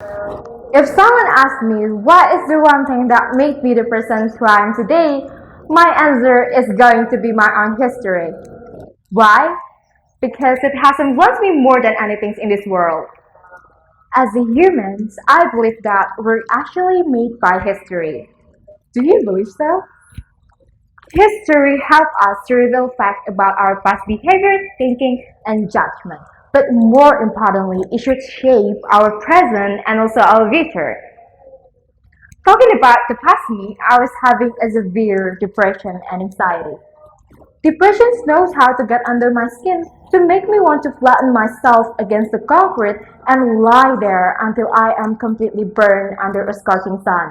If someone asks me what is the one thing that made me the person who I am today, my answer is going to be my own history. Why? Because it has influenced me more than anything in this world. As a humans, I believe that we're actually made by history. Do you believe so? History helps us to reveal facts about our past behavior, thinking, and judgment. But more importantly, it should shape our present and also our future. Talking about the past me, I was having a severe depression and anxiety. Depression knows how to get under my skin to make me want to flatten myself against the concrete and lie there until I am completely burned under a scorching sun.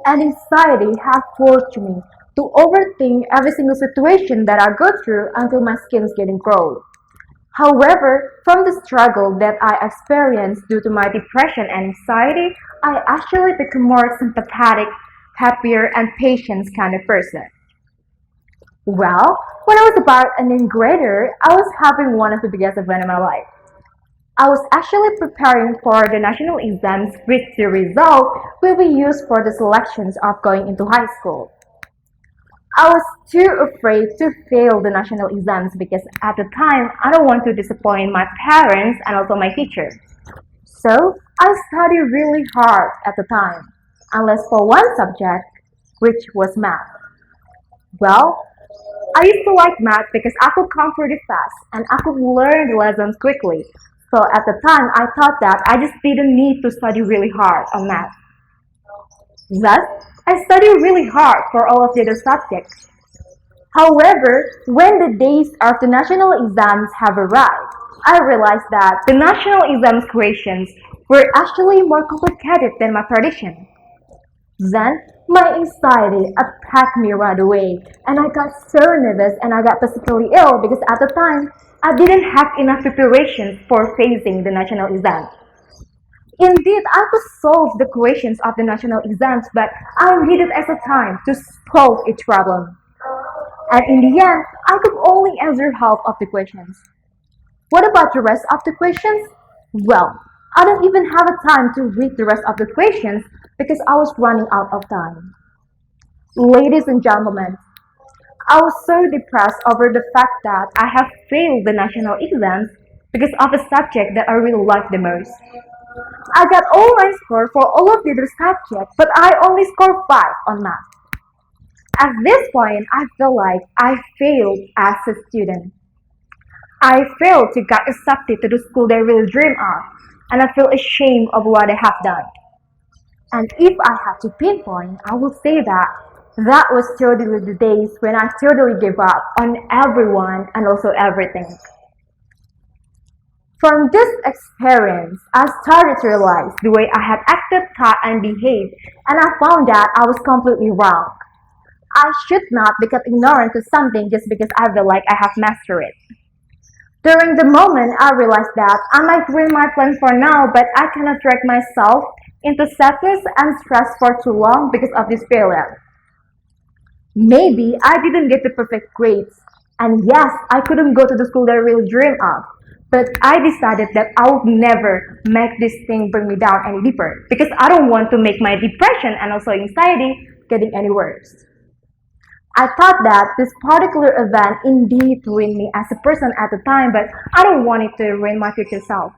And anxiety has forced me to overthink every single situation that I go through until my skin is getting cold. However, from the struggle that I experienced due to my depression and anxiety, I actually became more sympathetic, happier, and patient kind of person. Well, when I was about an eighth grader, I was having one of the biggest events in my life. I was actually preparing for the national exams, which the result will be used for the selections of going into high school. I was too afraid to fail the national exams because at the time I don't want to disappoint my parents and also my teachers. So I studied really hard at the time, unless for one subject, which was math. Well, I used to like math because I could come pretty fast and I could learn the lessons quickly. So at the time I thought that I just didn't need to study really hard on math. Thus, I studied really hard for all of the other subjects. However, when the days of the national exams have arrived, I realized that the national exams questions were actually more complicated than my prediction. Then, my anxiety attacked me right away, and I got so nervous and I got physically ill because at the time, I didn't have enough preparations for facing the national exam. Indeed, I could solve the questions of the national exams, but I needed extra time to solve each problem. And in the end, I could only answer half of the questions. What about the rest of the questions? Well, I don't even have a time to read the rest of the questions because I was running out of time. Ladies and gentlemen, I was so depressed over the fact that I have failed the national exams because of a subject that I really liked the most. I got all my score for all of the other subjects, but I only scored 5 on math. At this point, I feel like I failed as a student. I failed to get accepted to the school they really dream of, and I feel ashamed of what I have done. And if I have to pinpoint, I will say that that was totally the days when I totally gave up on everyone and also everything. From this experience, I started to realize the way I had acted, thought, and behaved, and I found that I was completely wrong. I should not become ignorant to something just because I feel like I have mastered it. During the moment, I realized that I might ruin my plans for now, but I cannot drag myself into sadness and stress for too long because of this failure. Maybe I didn't get the perfect grades, and yes, I couldn't go to the school that I really dream of. But I decided that I would never make this thing bring me down any deeper because I don't want to make my depression and also anxiety getting any worse. I thought that this particular event indeed ruined me as a person at the time, but I don't want it to ruin my future self.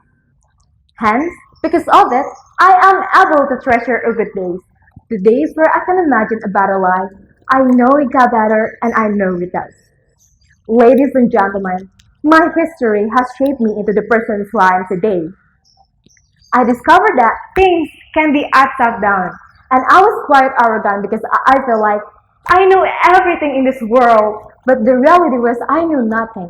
Hence, because of it, I am able to treasure a good days. The days where I can imagine a better life. I know it got better and I know it does. Ladies and gentlemen, my history has shaped me into the person who I am today. I discovered that things can be upside down, and I was quite arrogant because I feel like I know everything in this world, but the reality was I knew nothing.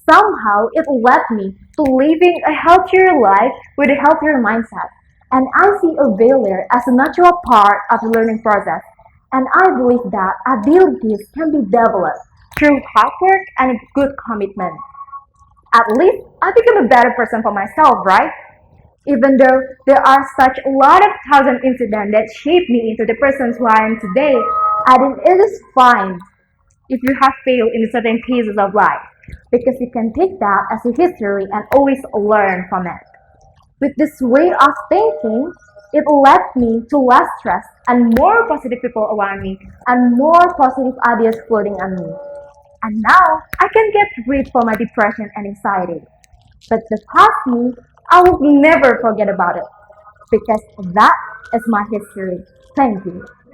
Somehow it led me to living a healthier life with a healthier mindset, and I see a failure as a natural part of the learning process, and I believe that abilities can be developed through hard work and good commitment. At least I become a better person for myself, right? Even though there are such a lot of thousand incidents that shape me into the person who I am today, I think it is fine if you have failed in certain pieces of life because you can take that as a history and always learn from it. With this way of thinking, it led me to less stress and more positive people around me and more positive ideas floating on me. And now I can get rid for my depression and anxiety. But the past me, I will never forget about it because that is my history. Thank you.